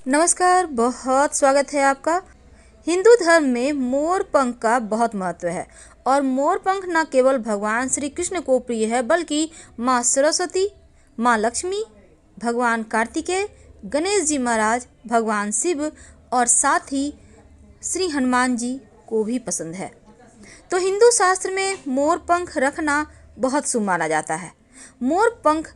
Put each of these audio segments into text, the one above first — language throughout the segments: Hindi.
नमस्कार, बहुत स्वागत है आपका। हिंदू धर्म में मोर पंख का बहुत महत्व है और मोर पंख न केवल भगवान श्री कृष्ण को प्रिय है बल्कि माँ सरस्वती, माँ लक्ष्मी, भगवान कार्तिकेय, गणेश जी महाराज, भगवान शिव और साथ ही श्री हनुमान जी को भी पसंद है। तो हिंदू शास्त्र में मोर पंख रखना बहुत शुभ माना जाता है। मोर पंख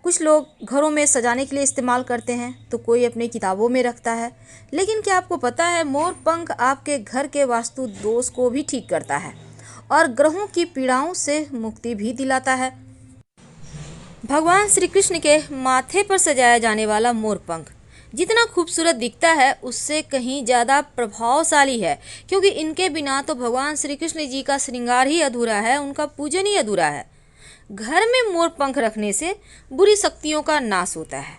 कुछ लोग घरों में सजाने के लिए इस्तेमाल करते हैं तो कोई अपनी किताबों में रखता है। लेकिन क्या आपको पता है मोर पंख आपके घर के वास्तु दोष को भी ठीक करता है और ग्रहों की पीड़ाओं से मुक्ति भी दिलाता है। भगवान श्री कृष्ण के माथे पर सजाया जाने वाला मोर पंख जितना खूबसूरत दिखता है उससे कहीं ज़्यादा प्रभावशाली है, क्योंकि इनके बिना तो भगवान श्री कृष्ण जी का श्रृंगार ही अधूरा है, उनका पूजन ही अधूरा है। घर में मोर पंख रखने से बुरी शक्तियों का नाश होता है।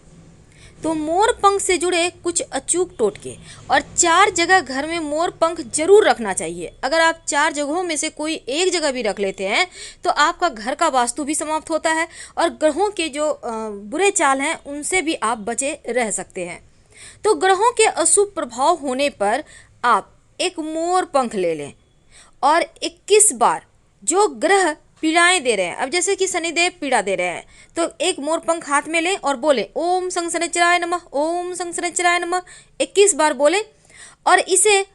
तो मोर पंख से जुड़े कुछ अचूक टोटके और 4 जगह घर में मोर पंख जरूर रखना चाहिए। अगर आप 4 जगहों में से कोई एक जगह भी रख लेते हैं तो आपका घर का वास्तु भी समाप्त होता है और ग्रहों के जो बुरे चाल हैं उनसे भी आप बचे रह सकते हैं। तो ग्रहों के अशुभ प्रभाव होने पर आप एक मोर पंख ले लें और 21 बार जो ग्रह पीड़ाएं दे रहे हैं, अब जैसे कि शनिदेव पीड़ा दे रहे हैं, तो एक मोर पंख हाथ में लें और बोले ओम शं शनिश्चराय नमः, ओम शं शनिश्चराय नमः 21 बार बोलें। और इसे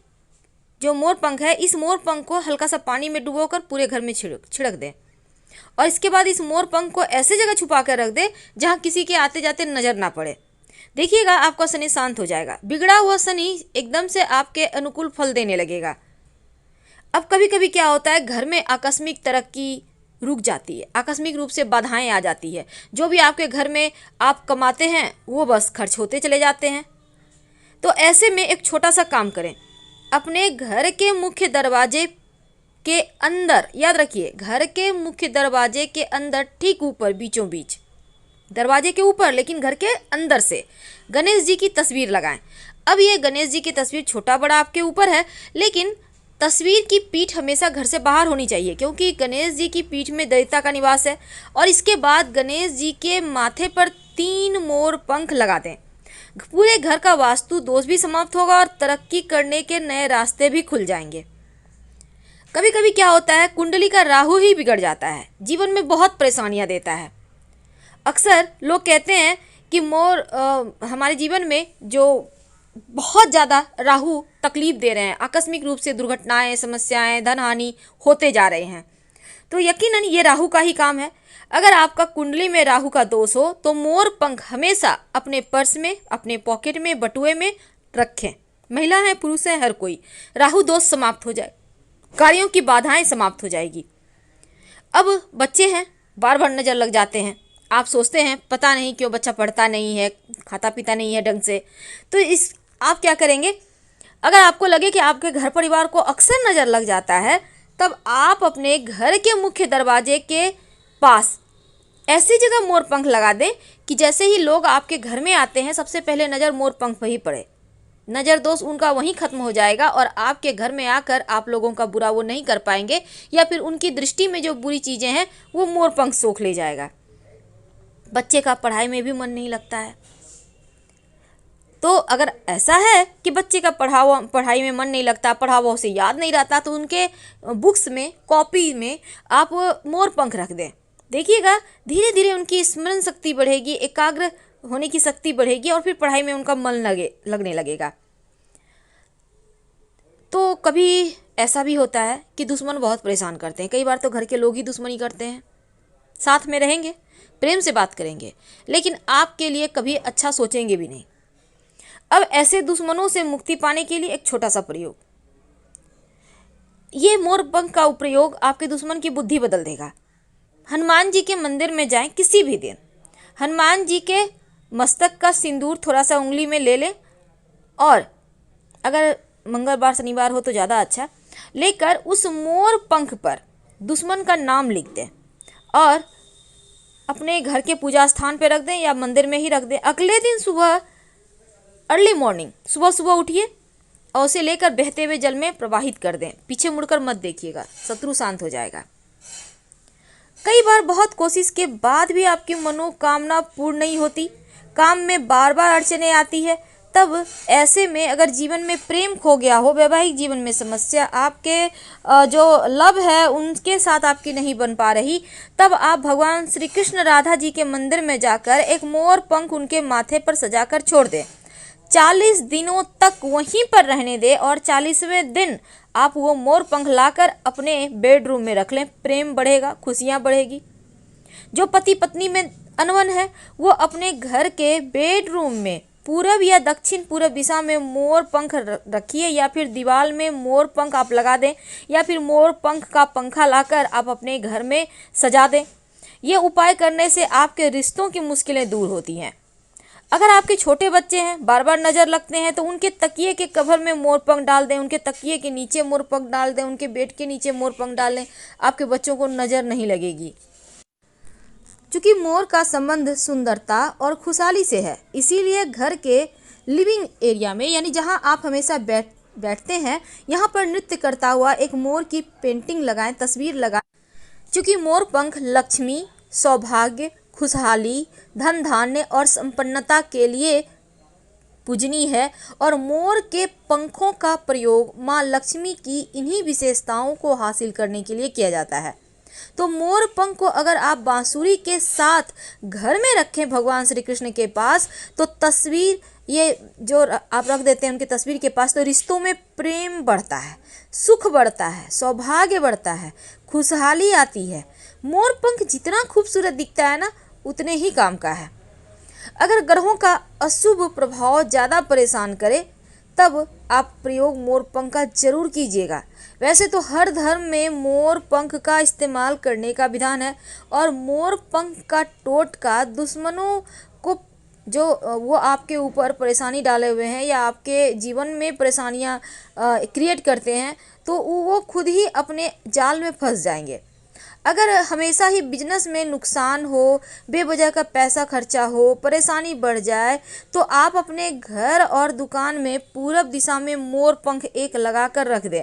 जो मोर पंख है इस मोर पंख को हल्का सा पानी में डुबोकर पूरे घर में छिड़क दें और इसके बाद इस मोर पंख को ऐसे जगह छुपा कर रख दें जहाँ किसी के आते जाते नजर ना पड़े। देखिएगा आपका शनि शांत हो जाएगा, बिगड़ा हुआ शनि एकदम से आपके अनुकूल फल देने लगेगा। अब कभी कभी क्या होता है घर में आकस्मिक तरक्की रुक जाती है, आकस्मिक रूप से बाधाएं आ जाती है, जो भी आपके घर में आप कमाते हैं वो बस खर्च होते चले जाते हैं। तो ऐसे में एक छोटा सा काम करें, अपने घर के मुख्य दरवाजे के अंदर, याद रखिए घर के मुख्य दरवाजे के अंदर ठीक ऊपर बीचों बीच, दरवाजे के ऊपर लेकिन घर के अंदर से गणेश जी की तस्वीर लगाएं। अब ये गणेश जी की तस्वीर छोटा बड़ा आपके ऊपर है, लेकिन तस्वीर की पीठ हमेशा घर से बाहर होनी चाहिए, क्योंकि गणेश जी की पीठ में दैवता का निवास है। और इसके बाद गणेश जी के माथे पर 3 मोर पंख लगा दें। पूरे घर का वास्तु दोष भी समाप्त होगा और तरक्की करने के नए रास्ते भी खुल जाएंगे। कभी कभी क्या होता है कुंडली का राहु ही बिगड़ जाता है, जीवन में बहुत परेशानियां देता है। अक्सर लोग कहते हैं कि मोर हमारे जीवन में जो बहुत ज़्यादा राहु तकलीफ दे रहे हैं, आकस्मिक रूप से दुर्घटनाएं, समस्याएं, धन हानि होते जा रहे हैं, तो यकीनन ये राहु का ही काम है। अगर आपका कुंडली में राहु का दोष हो तो मोर पंख हमेशा अपने पर्स में, अपने पॉकेट में, बटुए में रखें। महिला है पुरुष है हर कोई, राहु दोष समाप्त हो जाए, कार्यों की बाधाएं समाप्त हो जाएगी। अब बच्चे हैं, बार बार नज़र लग जाते हैं, आप सोचते हैं पता नहीं क्यों बच्चा पढ़ता नहीं है, खाता पीता नहीं है ढंग से, तो इस आप क्या करेंगे, अगर आपको लगे कि आपके घर परिवार को अक्सर नज़र लग जाता है तब आप अपने घर के मुख्य दरवाजे के पास ऐसी जगह मोर पंख लगा दें कि जैसे ही लोग आपके घर में आते हैं सबसे पहले नज़र मोर पंख पर ही पड़े। नज़र दोष उनका वहीं खत्म हो जाएगा और आपके घर में आकर आप लोगों का बुरा वो नहीं कर पाएंगे, या फिर उनकी दृष्टि में जो बुरी चीज़ें हैं वो मोर पंख सोख ले जाएगा। बच्चे का पढ़ाई में भी मन नहीं लगता है, तो अगर ऐसा है कि बच्चे का पढ़ाई में मन नहीं लगता, पढ़ा हुआ उसे याद नहीं रहता, तो उनके बुक्स में, कॉपी में आप मोर पंख रख दें। देखिएगा धीरे धीरे उनकी स्मरण शक्ति बढ़ेगी, एकाग्र होने की शक्ति बढ़ेगी और फिर पढ़ाई में उनका मन लगने लगेगा। तो कभी ऐसा भी होता है कि दुश्मन बहुत परेशान करते हैं, कई बार तो घर के लोग ही दुश्मनी करते हैं। साथ में रहेंगे, प्रेम से बात करेंगे, लेकिन आपके लिए कभी अच्छा सोचेंगे भी नहीं। अब ऐसे दुश्मनों से मुक्ति पाने के लिए एक छोटा सा प्रयोग, ये मोर पंख का प्रयोग आपके दुश्मन की बुद्धि बदल देगा। हनुमान जी के मंदिर में जाएं किसी भी दिन, हनुमान जी के मस्तक का सिंदूर थोड़ा सा उंगली में ले लें और अगर मंगलवार शनिवार हो तो ज़्यादा अच्छा, लेकर उस मोर पंख पर दुश्मन का नाम लिख दें और अपने घर के पूजा स्थान पर रख दें या मंदिर में ही रख दें। अगले दिन सुबह अर्ली मॉर्निंग सुबह सुबह उठिए और उसे लेकर बहते हुए जल में प्रवाहित कर दें, पीछे मुड़कर मत देखिएगा, शत्रु शांत हो जाएगा। कई बार बहुत कोशिश के बाद भी आपकी मनोकामना पूर्ण नहीं होती, काम में बार बार अड़चने आती है, तब ऐसे में अगर जीवन में प्रेम खो गया हो, वैवाहिक जीवन में समस्या, आपके जो लव है उनके साथ आपकी नहीं बन पा रही, तब आप भगवान श्री कृष्ण राधा जी के मंदिर में जाकर एक मोर पंख उनके माथे पर सजाकर छोड़ दें। 40 दिनों तक वहीं पर रहने दें और 40वें दिन आप वो मोर पंख लाकर अपने बेडरूम में रख लें। प्रेम बढ़ेगा, खुशियाँ बढ़ेगी। जो पति पत्नी में अनबन है वो अपने घर के बेडरूम में पूरब या दक्षिण पूरब दिशा में मोर पंख रखिए, या फिर दीवार में मोर पंख आप लगा दें, या फिर मोर पंख का पंखा लाकर आप अपने घर में सजा दें। ये उपाय करने से आपके रिश्तों की मुश्किलें दूर होती हैं। अगर आपके छोटे बच्चे हैं, बार बार नज़र लगते हैं, तो उनके तकिए के कवर में मोर पंख डाल दें, उनके तकिए के नीचे मोर पंख डाल दें, उनके बेड के नीचे मोर पंख डाल दें। आपके बच्चों को नज़र नहीं लगेगी। चूँकि मोर का संबंध सुंदरता और खुशहाली से है, इसीलिए घर के लिविंग एरिया में, यानी जहाँ आप हमेशा बैठते हैं, यहाँ पर नृत्य करता हुआ एक मोर की पेंटिंग लगाएं, तस्वीर लगाएं। चूँकि मोर पंख लक्ष्मी, सौभाग्य, खुशहाली, धन धान्य और संपन्नता के लिए पूजनीय है, और मोर के पंखों का प्रयोग माँ लक्ष्मी की इन्हीं विशेषताओं को हासिल करने के लिए किया जाता है। तो मोर पंख को अगर आप बांसुरी के साथ घर में रखें भगवान श्री कृष्ण के पास, तो तस्वीर ये जो आप रख देते हैं उनकी तस्वीर के पास, तो रिश्तों में प्रेम बढ़ता है, सुख बढ़ता है, सौभाग्य बढ़ता है, खुशहाली आती है। मोर पंख जितना खूबसूरत दिखता है ना, उतने ही काम का है। अगर ग्रहों का अशुभ प्रभाव ज़्यादा परेशान करे, तब आप प्रयोग मोर पंख का जरूर कीजिएगा। वैसे तो हर धर्म में मोर पंख का इस्तेमाल करने का विधान है, और मोर पंख का टोटका दुश्मनों को जो वो आपके ऊपर परेशानी डाले हुए हैं या आपके जीवन में परेशानियां क्रिएट करते हैं, तो वो खुद ही अपने जाल में फंस जाएंगे। अगर हमेशा ही बिजनेस में नुकसान हो, बेवजह का पैसा खर्चा हो, परेशानी बढ़ जाए, तो आप अपने घर और दुकान में पूरब दिशा में मोर पंख एक लगा कर रख दें।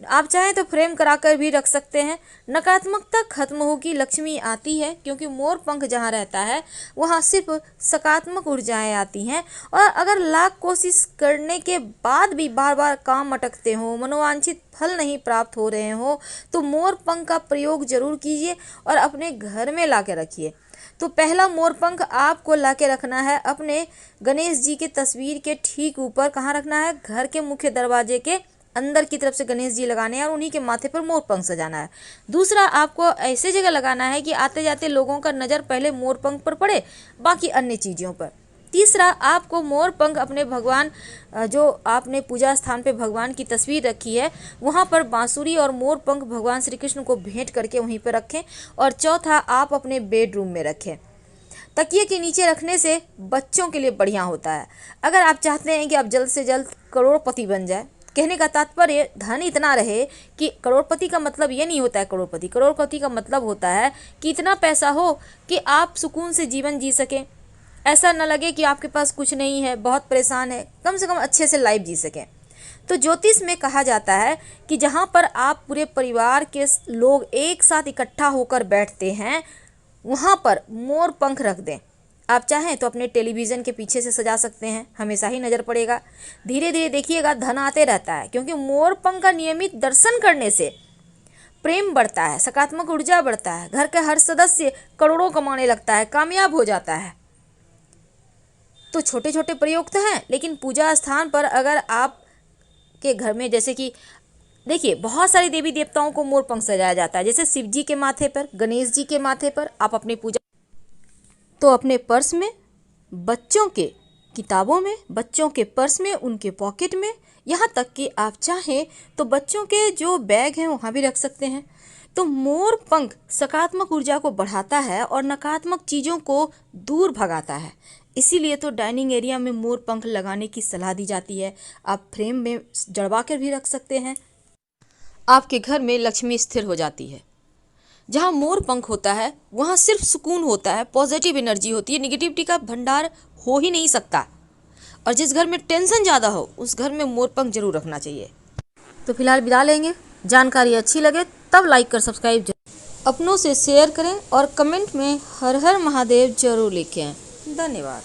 आप चाहें तो फ्रेम कराकर भी रख सकते हैं। नकारात्मकता खत्म होगी, लक्ष्मी आती है, क्योंकि मोर पंख जहाँ रहता है वहाँ सिर्फ सकारात्मक ऊर्जाएं आती हैं। और अगर लाख कोशिश करने के बाद भी बार बार काम अटकते हो, मनोवांछित फल नहीं प्राप्त हो रहे हो, तो मोर पंख का प्रयोग जरूर कीजिए और अपने घर में ला के रखिए। तो पहला मोर पंख आपको ला के रखना है अपने गणेश जी के तस्वीर के ठीक ऊपर। कहाँ रखना है? घर के मुख्य दरवाजे के अंदर की तरफ से गणेश जी लगाने हैं और उन्हीं के माथे पर मोर पंख सजाना है। दूसरा, आपको ऐसे जगह लगाना है कि आते जाते लोगों का नज़र पहले मोर पंख पर पड़े, बाकी अन्य चीज़ों पर। तीसरा, आपको मोर पंख अपने भगवान, जो आपने पूजा स्थान पे भगवान की तस्वीर रखी है, वहाँ पर बांसुरी और मोर पंख भगवान श्री कृष्ण को भेंट करके वहीं पर रखें। और चौथा, आप अपने बेडरूम में रखें। तकिए के नीचे रखने से बच्चों के लिए बढ़िया होता है। अगर आप चाहते हैं कि आप जल्द से जल्द करोड़पति बन जाए, कहने का तात्पर्य धन इतना रहे कि करोड़पति का मतलब ये नहीं होता है करोड़पति। करोड़पति का मतलब होता है कि इतना पैसा हो कि आप सुकून से जीवन जी सकें, ऐसा न लगे कि आपके पास कुछ नहीं है, बहुत परेशान है, कम से कम अच्छे से लाइफ जी सकें। तो ज्योतिष में कहा जाता है कि जहाँ पर आप पूरे परिवार के लोग एक साथ इकट्ठा होकर बैठते हैं, वहाँ पर मोर पंख रख दें। आप चाहें तो अपने टेलीविज़न के पीछे से सजा सकते हैं, हमेशा ही नज़र पड़ेगा। धीरे धीरे देखिएगा धन आते रहता है, क्योंकि मोर पंख का नियमित दर्शन करने से प्रेम बढ़ता है, सकारात्मक ऊर्जा बढ़ता है, घर का हर सदस्य करोड़ों कमाने लगता है, कामयाब हो जाता है। तो छोटे छोटे प्रयोग तो हैं, लेकिन पूजा स्थान पर अगर आप के घर में, जैसे कि देखिए बहुत सारे देवी देवताओं को मोर पंख सजाया जाता है, जैसे शिव जी के माथे पर, गणेश जी के माथे पर, आप अपनी पूजा तो अपने पर्स में, बच्चों के किताबों में, बच्चों के पर्स में, उनके पॉकेट में, यहाँ तक कि आप चाहें तो बच्चों के जो बैग हैं वहाँ भी रख सकते हैं। तो मोर पंख सकारात्मक ऊर्जा को बढ़ाता है और नकारात्मक चीज़ों को दूर भगाता है। इसीलिए तो डाइनिंग एरिया में मोर पंख लगाने की सलाह दी जाती है। आप फ्रेम में जड़वा कर भी रख सकते हैं। आपके घर में लक्ष्मी स्थिर हो जाती है। जहाँ मोर पंख होता है वहाँ सिर्फ सुकून होता है, पॉजिटिव एनर्जी होती है, निगेटिविटी का भंडार हो ही नहीं सकता। और जिस घर में टेंशन ज़्यादा हो उस घर में मोर पंख जरूर रखना चाहिए। तो फिलहाल विदा लेंगे। जानकारी अच्छी लगे तब लाइक कर सब्सक्राइब अपनों से शेयर करें और कमेंट में हर हर महादेव जरूर लिखें। धन्यवाद।